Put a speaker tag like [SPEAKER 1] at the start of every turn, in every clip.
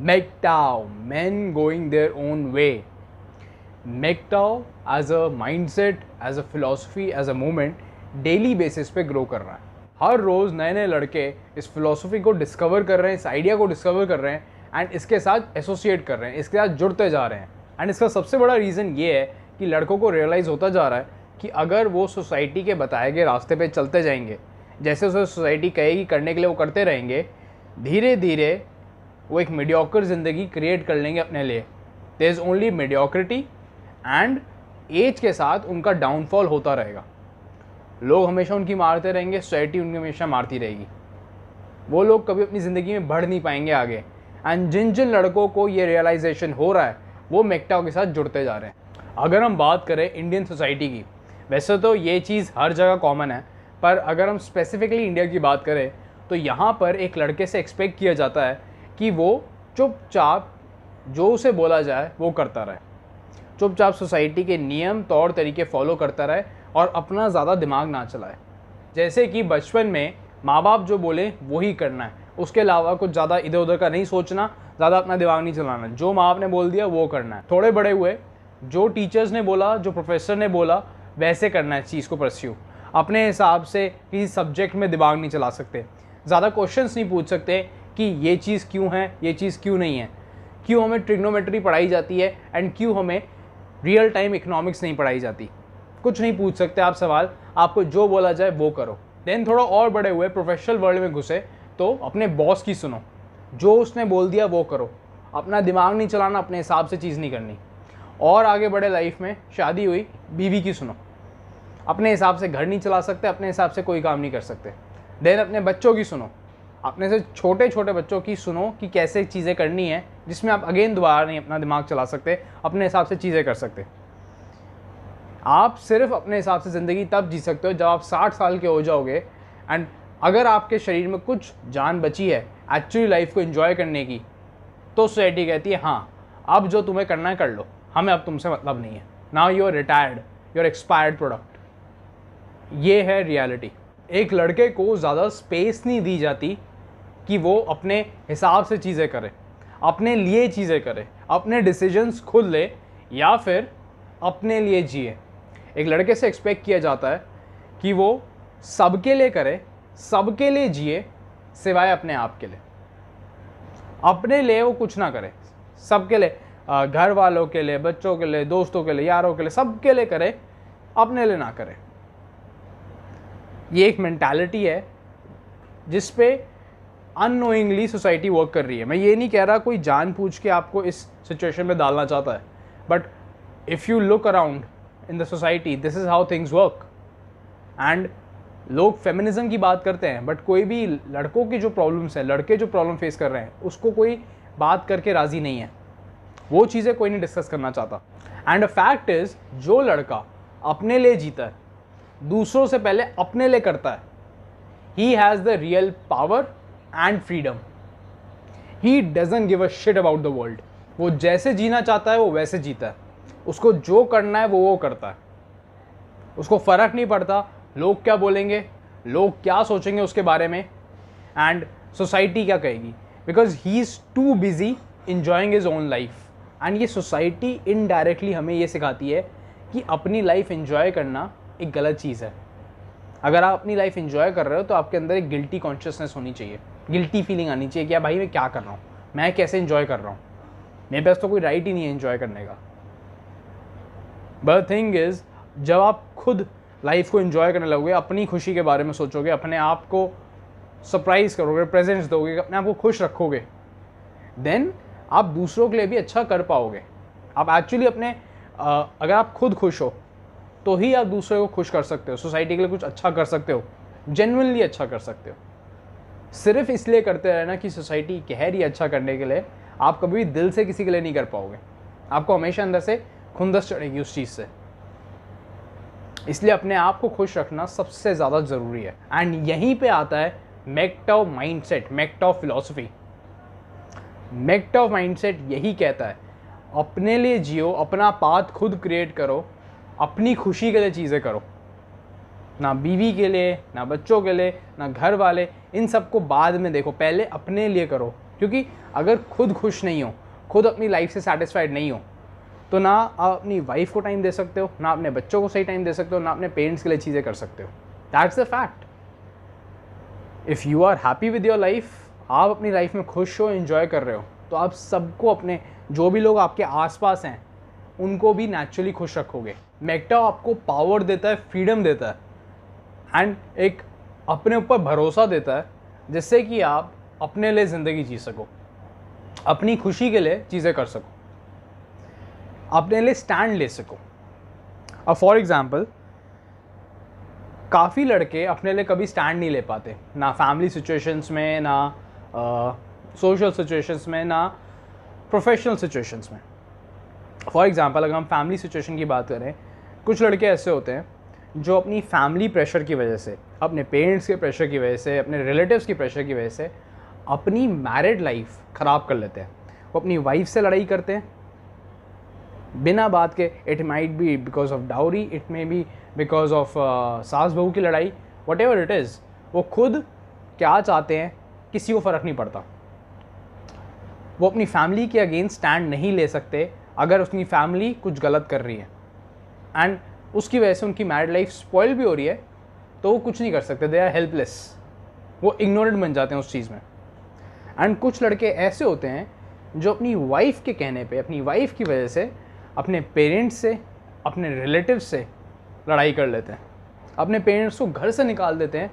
[SPEAKER 1] MGTOW, men going their own way. MGTOW as a mindset, as a philosophy, as a movement daily basis पे grow कर रहा है. हर रोज़ नए नए लड़के इस फिलॉसफी को डिस्कवर कर रहे हैं, इस आइडिया को डिस्कवर कर रहे हैं एंड इसके साथ एसोसिएट कर रहे हैं, इसके साथ जुड़ते जा रहे हैं. एंड इसका सबसे बड़ा रीज़न ये है कि लड़कों को रियलाइज़ होता जा रहा है कि अगर वो सोसाइटी के बताए गए रास्ते पे चलते जाएंगे, जैसे उसे सोसाइटी कहेगी करने के लिए वो करते रहेंगे, धीरे धीरे वो एक मीडियोकर ज़िंदगी क्रिएट कर लेंगे अपने लिए. There is only mediocrity and age के साथ उनका डाउनफॉल होता रहेगा. लोग हमेशा उनकी मारते रहेंगे, सोसाइटी उनकी हमेशा मारती रहेगी. वो लोग कभी अपनी ज़िंदगी में बढ़ नहीं पाएंगे आगे. एंड जिन जिन लड़कों को ये रियलाइजेशन हो रहा है वो MGTOW के साथ जुड़ते जा रहे हैं. अगर हम बात करें इंडियन सोसाइटी की, वैसे तो ये चीज़ हर जगह कॉमन है, पर अगर हम स्पेसिफिकली इंडिया की बात करें तो यहाँ पर एक लड़के से एक्सपेक्ट किया जाता है कि वो चुपचाप जो उसे बोला जाए वो करता रहे, चुपचाप सोसाइटी के नियम तौर तरीके फॉलो करता रहे और अपना ज़्यादा दिमाग ना चलाए. जैसे कि बचपन में माँ बाप जो बोले वही करना है, उसके अलावा कुछ ज़्यादा इधर उधर का नहीं सोचना, ज़्यादा अपना दिमाग नहीं चलाना, जो माँ बाप ने बोल दिया वो करना है. थोड़े बड़े हुए जो टीचर्स ने बोला, जो प्रोफेसर ने बोला वैसे करना है चीज़ को परस्यू. अपने हिसाब से किसी सब्जेक्ट में दिमाग नहीं चला सकते, ज़्यादा क्वेश्चंस नहीं पूछ सकते कि ये चीज़ क्यों है, ये चीज़ क्यों नहीं है, क्यों हमें ट्रिग्नोमेट्री पढ़ाई जाती है एंड क्यों हमें रियल टाइम इकोनॉमिक्स नहीं पढ़ाई जाती. कुछ नहीं पूछ सकते आप सवाल, आपको जो बोला जाए वो करो. देन थोड़ा और बड़े हुए प्रोफेशनल वर्ल्ड में घुसे तो अपने बॉस की सुनो, जो उसने बोल दिया वो करो, अपना दिमाग नहीं चलाना, अपने हिसाब से चीज़ नहीं करनी. और आगे बढ़े लाइफ में, शादी हुई, बीवी की सुनो, अपने हिसाब से घर नहीं चला सकते, अपने हिसाब से कोई काम नहीं कर सकते. देन अपने बच्चों की सुनो, अपने से छोटे छोटे बच्चों की सुनो कि कैसे चीज़ें करनी है, जिसमें आप अगेन दोबारा नहीं अपना दिमाग चला सकते, अपने हिसाब से चीज़ें कर सकते. आप सिर्फ अपने हिसाब से ज़िंदगी तब जी सकते हो जब आप 60 साल के हो जाओगे एंड अगर आपके शरीर में कुछ जान बची है एक्चुअली लाइफ को एंजॉय करने की, तो सोसाइटी कहती है हाँ अब जो तुम्हें करना है कर लो, हमें अब तुमसे मतलब नहीं है, now you are retired, you are expired product. ये है रियलिटी. एक लड़के को ज़्यादा स्पेस नहीं दी जाती कि वो अपने हिसाब से चीज़ें करे, अपने लिए चीज़ें करे, अपने डिसीजंस खुद ले या फिर अपने लिए जिए. एक लड़के से एक्सपेक्ट किया जाता है कि वो सबके लिए करे, सबके लिए जिए, सिवाय अपने आप के लिए. अपने लिए वो कुछ ना करे, सबके लिए, घर वालों के लिए, बच्चों के लिए, दोस्तों के लिए, यारों के लिए, सबके लिए करे, अपने लिए ना करे. ये एक मेंटालिटी है जिस पे अननोइंगली सोसाइटी वर्क कर रही है. मैं ये नहीं कह रहा कोई जानबूझ के आपको इस सिचुएशन में डालना चाहता है, but if you look around in the society this is how things work. And लोग फेमिनिज्म की बात करते हैं, बट कोई भी लड़कों की जो प्रॉब्लम्स है, लड़के जो प्रॉब्लम फेस कर रहे हैं, उसको कोई बात करके राज़ी नहीं है. वो चीज़ें कोई नहीं डिस्कस करना चाहता. एंड अ फैक्ट इज़, जो लड़का अपने लिए जीता है, दूसरों से पहले अपने लिए करता है, he has the real power and freedom. He doesn't give a shit about the world. वो जैसे जीना चाहता है वो वैसे जीता है, उसको जो करना है वो करता है. उसको फ़र्क नहीं पड़ता लोग क्या बोलेंगे, लोग क्या सोचेंगे उसके बारे में, एंड सोसाइटी क्या कहेगी, because he is too busy enjoying his own life. And ये सोसाइटी इनडायरेक्टली हमें ये सिखाती है कि अपनी लाइफ इंजॉय करना एक गलत चीज़ है. अगर आप अपनी लाइफ इंजॉय कर रहे हो तो आपके अंदर एक गिल्टी कॉन्शियसनेस होनी चाहिए, गिल्टी फीलिंग आनी चाहिए कि यार भाई मैं क्या कर रहा हूँ, मैं कैसे इंजॉय कर रहा हूँ, मेरे पास तो कोई राइट ही नहीं है इंजॉय करने का. बट थिंग इज़, जब आप खुद लाइफ को इंजॉय करने लगोगे, अपनी खुशी के बारे में सोचोगे, अपने आप को सरप्राइज़ करोगे, प्रेजेंट्स दोगे, अपने आप को खुश रखोगे, देन आप दूसरों के लिए भी अच्छा कर पाओगे. आप एक्चुअली अपने अगर आप खुद खुश हो तो ही आप दूसरे को खुश कर सकते हो, सोसाइटी के लिए कुछ अच्छा कर सकते हो, जेन्युइनली अच्छा कर सकते हो. सिर्फ इसलिए करते रहना कि सोसाइटी कह रही है अच्छा करने के लिए, आप कभी भी दिल से किसी के लिए नहीं कर पाओगे. आपको हमेशा अंदर से खुंदस चढ़ेगी उस चीज़ से. इसलिए अपने आप को खुश रखना सबसे ज़्यादा ज़रूरी है. एंड यहीं पे आता है MGTOW mindset, MGTOW philosophy. MGTOW mindset यही कहता है अपने लिए जियो, अपना पाथ खुद क्रिएट करो, अपनी खुशी के लिए चीज़ें करो. ना बीवी के लिए, ना बच्चों के लिए, ना घर वाले, इन सबको बाद में देखो, पहले अपने लिए करो. क्योंकि अगर खुद खुश नहीं हो, खुद अपनी लाइफ से सेटिस्फाइड नहीं हो, तो ना आप अपनी वाइफ को टाइम दे सकते हो, ना अपने बच्चों को सही टाइम दे सकते हो, ना अपने पेरेंट्स के लिए चीज़ें कर सकते हो। That's the fact. If you are happy with your life, आप अपनी लाइफ में खुश हो, एंजॉय कर रहे हो, तो आप सबको, अपने जो भी लोग आपके आसपास हैं उनको भी नेचुरली खुश रखोगे। मैकटाओ आपको पावर देता है, फ्रीडम देता है एंड एक अपने ऊपर भरोसा देता है, जिससे कि आप अपने लिए ज़िंदगी जी सको, अपनी खुशी के लिए चीज़ें कर सको, अपने लिए स्टैंड ले सको। अब फॉर एग्ज़ाम्पल, काफ़ी लड़के अपने लिए कभी स्टैंड नहीं ले पाते, ना फैमिली सिचुएशंस में, ना सोशल सिचुएशंस में, ना प्रोफेशनल सिचुएशंस में। फॉर एग्ज़ाम्पल, अगर हम फैमिली सिचुएशन की बात करें, कुछ लड़के ऐसे होते हैं जो अपनी फैमिली प्रेशर की वजह से, अपने पेरेंट्स के प्रेशर की वजह से, अपने रिलेटिव्स की प्रेशर की वजह से अपनी मैरिड लाइफ ख़राब कर लेते हैं। वो अपनी वाइफ से लड़ाई करते हैं बिना बात के। It might be because of dowry, it may be because of सास बहू की लड़ाई, वट एवर इट इज़। वो खुद क्या चाहते हैं किसी को फ़र्क नहीं पड़ता। वो अपनी फैमिली के अगेंस्ट स्टैंड नहीं ले सकते अगर उसकी फैमिली कुछ गलत कर रही है, एंड उसकी वजह से उनकी मैरिड लाइफ स्पॉइल भी हो रही है, तो वो कुछ नहीं कर सकते। दे आर हेल्पलेस, वो इग्नोरेंट बन जाते हैं उस चीज़ में। एंड कुछ लड़के ऐसे होते हैं जो अपनी वाइफ के कहने पे, अपनी वाइफ की वजह से अपने पेरेंट्स से, अपने रिलेटिव्स से लड़ाई कर लेते हैं, अपने पेरेंट्स को घर से निकाल देते हैं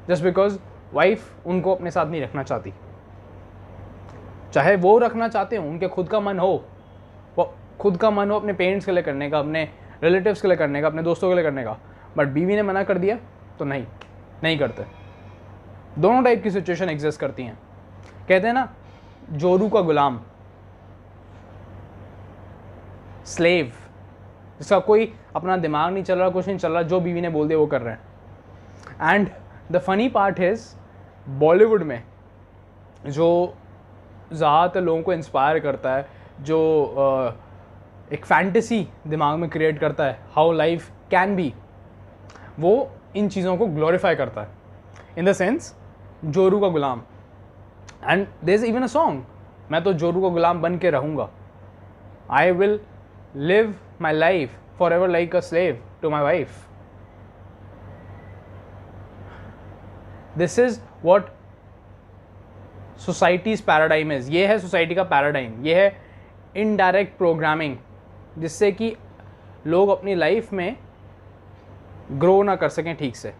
[SPEAKER 1] जस्ट बिकॉज वाइफ उनको अपने साथ नहीं रखना चाहती। चाहे वो रखना चाहते हो, उनके खुद का मन हो, वो खुद का मन हो अपने पेरेंट्स के लिए करने का, अपने रिलेटिव्स के लिए करने का, अपने दोस्तों के लिए करने का, बट बीवी ने मना कर दिया तो नहीं करते। दोनों टाइप की सिचुएशन एग्जिस्ट करती हैं। कहते हैं ना, जोरू का गुलाम, स्लेव, जिसका कोई अपना दिमाग नहीं चल रहा, कुछ नहीं चल रहा, जो बीवी ने बोल दिया वो कर रहे हैं। And the funny part is, Bollywood में जो ज़्यादातर लोगों को इंस्पायर करता है, जो एक फैंटेसी दिमाग में क्रिएट करता है हाउ लाइफ कैन बी, वो इन चीज़ों को ग्लोरीफाई करता है। इन द सेंस, जोरू का गुलाम, and there is even a song, मैं तो जोरू का गुलाम बन के रहूँगा, I will live my life for ever like a slave to my wife. This is what society's paradigm is. ये है सोसाइटी का पैराडाइम, ये है इनडायरेक्ट प्रोग्रामिंग, जिससे कि लोग अपनी लाइफ में ग्रो ना कर सकें ठीक से।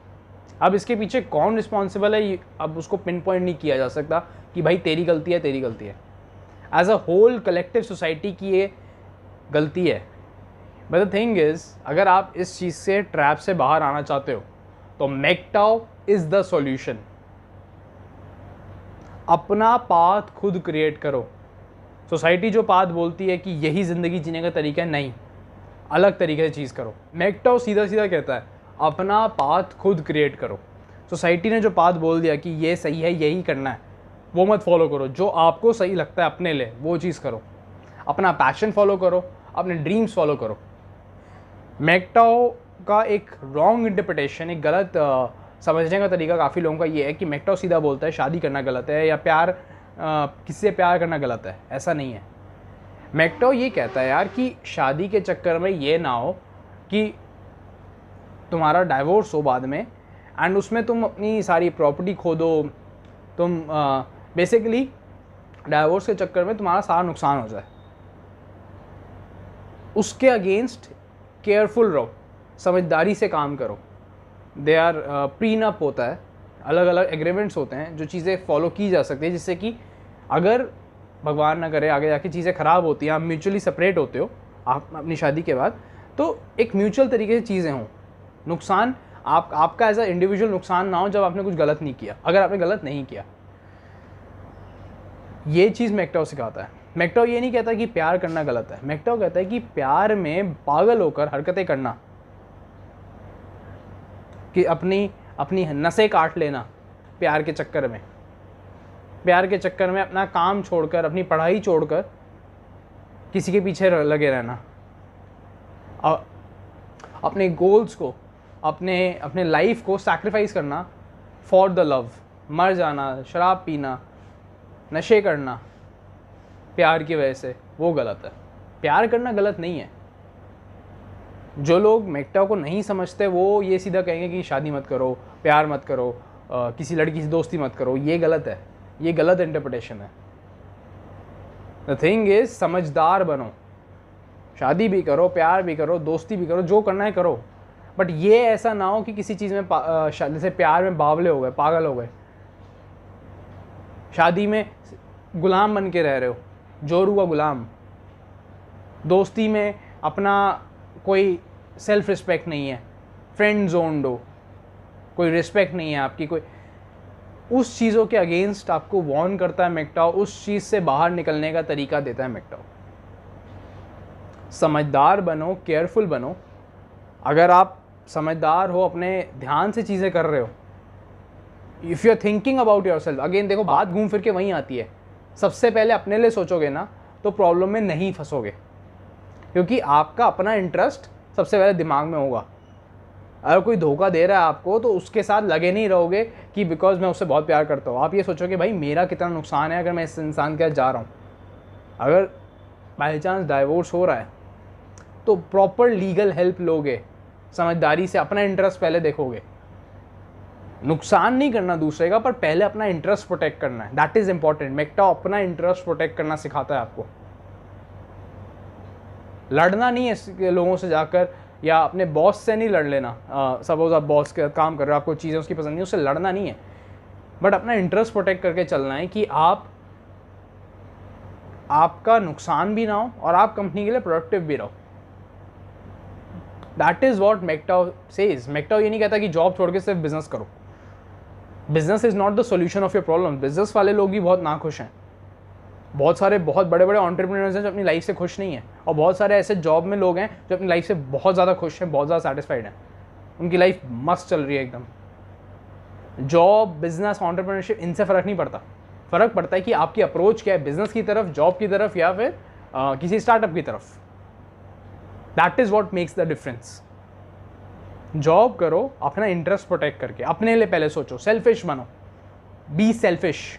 [SPEAKER 1] अब इसके पीछे कौन रिस्पॉन्सिबल है, अब उसको पिन पॉइंट नहीं किया जा सकता कि भाई तेरी गलती है, तेरी गलती है। As a whole collective society की ये गलती है। बट द थिंग इज़, अगर आप इस चीज़ से, ट्रैप से बाहर आना चाहते हो, तो मैकटाओ इज़ द सॉल्यूशन। अपना पाथ खुद क्रिएट करो। सोसाइटी जो पाथ बोलती है कि यही ज़िंदगी जीने का तरीका है, नहीं, अलग तरीके से चीज़ करो। मैकटाओ सीधा सीधा कहता है, अपना पाथ खुद क्रिएट करो। सोसाइटी ने जो पाथ बोल दिया कि ये सही है, यही करना है, वो मत फॉलो करो। जो आपको सही लगता है अपने लिए, वो चीज़ करो। अपना पैशन फॉलो करो, अपने ड्रीम्स फॉलो करो। मैकटाओ का एक रॉन्ग इंटरप्रिटेशन, एक गलत समझने का तरीका काफ़ी लोगों का ये है कि मैकटाओ सीधा बोलता है शादी करना गलत है, या प्यार किसी से प्यार करना गलत है। ऐसा नहीं है। मैकटाओ ये कहता है यार कि शादी के चक्कर में ये ना हो कि तुम्हारा डाइवोर्स हो बाद में, एंड उसमें तुम अपनी सारी प्रॉपर्टी खो दो, तुम बेसिकली डाइवोर्स के चक्कर में तुम्हारा सारा नुकसान हो जाए। उसके अगेंस्ट केयरफुल रहो, समझदारी से काम करो। दे आर प्रीनअप होता है, अलग अलग एग्रीमेंट्स होते हैं जो चीज़ें फॉलो की जा सकती है, जिससे कि अगर भगवान ना करे आगे जाके चीज़ें ख़राब होती हैं, आप म्यूचुअली सेपरेट होते हो आप अपनी शादी के बाद, तो एक म्यूचुअल तरीके से चीज़ें हों। नुकसान आपका एज अ इंडिविजुअल नुकसान ना हो जब आपने कुछ गलत नहीं किया, अगर आपने गलत नहीं किया। ये चीज़ मैकटाओ सिखाता है। मैकटाओ ये नहीं कहता कि प्यार करना गलत है। मैकटाओ कहता है कि प्यार में पागल होकर हरकतें करना, कि अपनी नसें काट लेना प्यार के चक्कर में, अपना काम छोड़कर, अपनी पढ़ाई छोड़कर किसी के पीछे लगे रहना, अपने गोल्स को, अपने लाइफ को सैक्रिफाइस करना फॉर द लव, मर जाना, शराब पीना, नशे करना प्यार की वजह से, वो गलत है। प्यार करना गलत नहीं है। जो लोग मेक्टाओ को नहीं समझते वो ये सीधा कहेंगे कि शादी मत करो, प्यार मत करो, किसी लड़की से दोस्ती मत करो। ये गलत है, ये गलत इंटरप्रिटेशन है। द थिंग इज, समझदार बनो, शादी भी करो, प्यार भी करो, दोस्ती भी करो, जो करना है करो, बट ये ऐसा ना हो कि किसी चीज़ में जैसे प्यार में बावले हो गए, पागल हो गए, शादी में गुलाम बन के रह रहे हो, जोरू का गुलाम, दोस्ती में अपना कोई सेल्फ रिस्पेक्ट नहीं है, फ्रेंड जोन हो, कोई रिस्पेक्ट नहीं है आपकी, कोई उस चीज़ों के अगेंस्ट आपको वार्न करता है मेक्टाओ, उस चीज़ से बाहर निकलने का तरीका देता है मेक्टाओ। समझदार बनो, केयरफुल बनो। अगर आप समझदार हो, अपने ध्यान से चीज़ें कर रहे हो, if you are thinking about yourself, again देखो बात घूम फिर के वहीं आती है, सबसे पहले अपने लिए सोचोगे ना तो प्रॉब्लम में नहीं फंसोगे, क्योंकि आपका अपना इंटरेस्ट सबसे पहले दिमाग में होगा। अगर कोई धोखा दे रहा है आपको तो उसके साथ लगे नहीं रहोगे कि बिकॉज मैं उससे बहुत प्यार करता हूँ। आप ये सोचोगे भाई मेरा कितना नुकसान है अगर मैं इस इंसान के साथ जा रहा हूँ। अगर बाई चांस डाइवोर्स हो रहा है तो प्रॉपर लीगल हेल्प लोगे, समझदारी से अपना इंटरेस्ट पहले देखोगे, नुकसान नहीं करना दूसरे का, पर पहले अपना इंटरेस्ट प्रोटेक्ट करना है। That is important. मेक्टाओ अपना इंटरेस्ट प्रोटेक्ट करना सिखाता है आपको। लड़ना नहीं है लोगों से जाकर, या अपने बॉस से नहीं लड़ लेना। सपोज आप बॉस के काम कर रहे हो, आपको चीज़ें उसकी पसंद नहीं, उससे लड़ना नहीं है, बट अपना इंटरेस्ट प्रोटेक्ट करके चलना है कि आपका नुकसान भी ना हो और आप कंपनी के लिए प्रोडक्टिव भी रहो। दैट इज वॉट मेक्टाओ सेज। मेक्टाओ ये नहीं कहता कि जॉब छोड़ के सिर्फ बिजनेस करो। Business is not the solution of your problem. Business वाले लोग भी बहुत नाखुश हैं। बहुत सारे बहुत बड़े बड़े एंटरप्रेन्योर्स हैं जो अपनी लाइफ से खुश नहीं हैं, और बहुत सारे ऐसे जॉब में लोग हैं जो अपनी लाइफ से बहुत ज़्यादा खुश हैं, बहुत ज़्यादा सेटिस्फाइड हैं, उनकी लाइफ मस्त चल रही है एकदम। जॉब, बिजनेस, एंटरप्रेन्योरशिप, इनसे फ़र्क नहीं पड़ता। फ़र्क पड़ता है कि आपकी अप्रोच क्या है, बिजनेस की तरफ, जॉब की तरफ, या फिर किसी स्टार्टअप की तरफ। That is what makes the difference. Job करो अपना इंटरेस्ट प्रोटेक्ट करके, अपने लिए पहले सोचो, सेल्फिश बनो, बी सेल्फिश,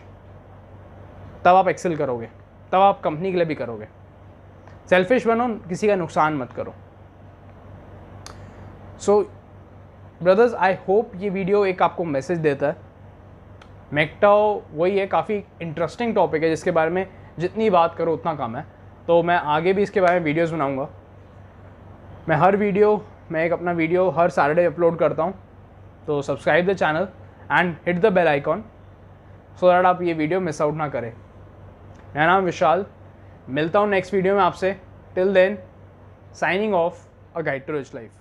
[SPEAKER 1] तब आप एक्सेल करोगे, तब आप कंपनी के लिए भी करोगे। सेल्फिश बनो, किसी का नुकसान मत करो। सो ब्रदर्स, आई होप ये वीडियो एक आपको मैसेज देता है। मेक्टाओ वही है, काफ़ी इंटरेस्टिंग टॉपिक है जिसके बारे में जितनी बात करो उतना कम है। तो मैं आगे भी इसके बारे में वीडियोज़ बनाऊँगा। मैं एक अपना वीडियो हर सैटरडे अपलोड करता हूँ, तो subscribe the channel and hit the bell icon so that आप ये वीडियो मिस आउट ना करें। मेरा नाम विशाल, मिलता हूँ नेक्स्ट वीडियो में आपसे। Till then, signing off, a guide to rich life.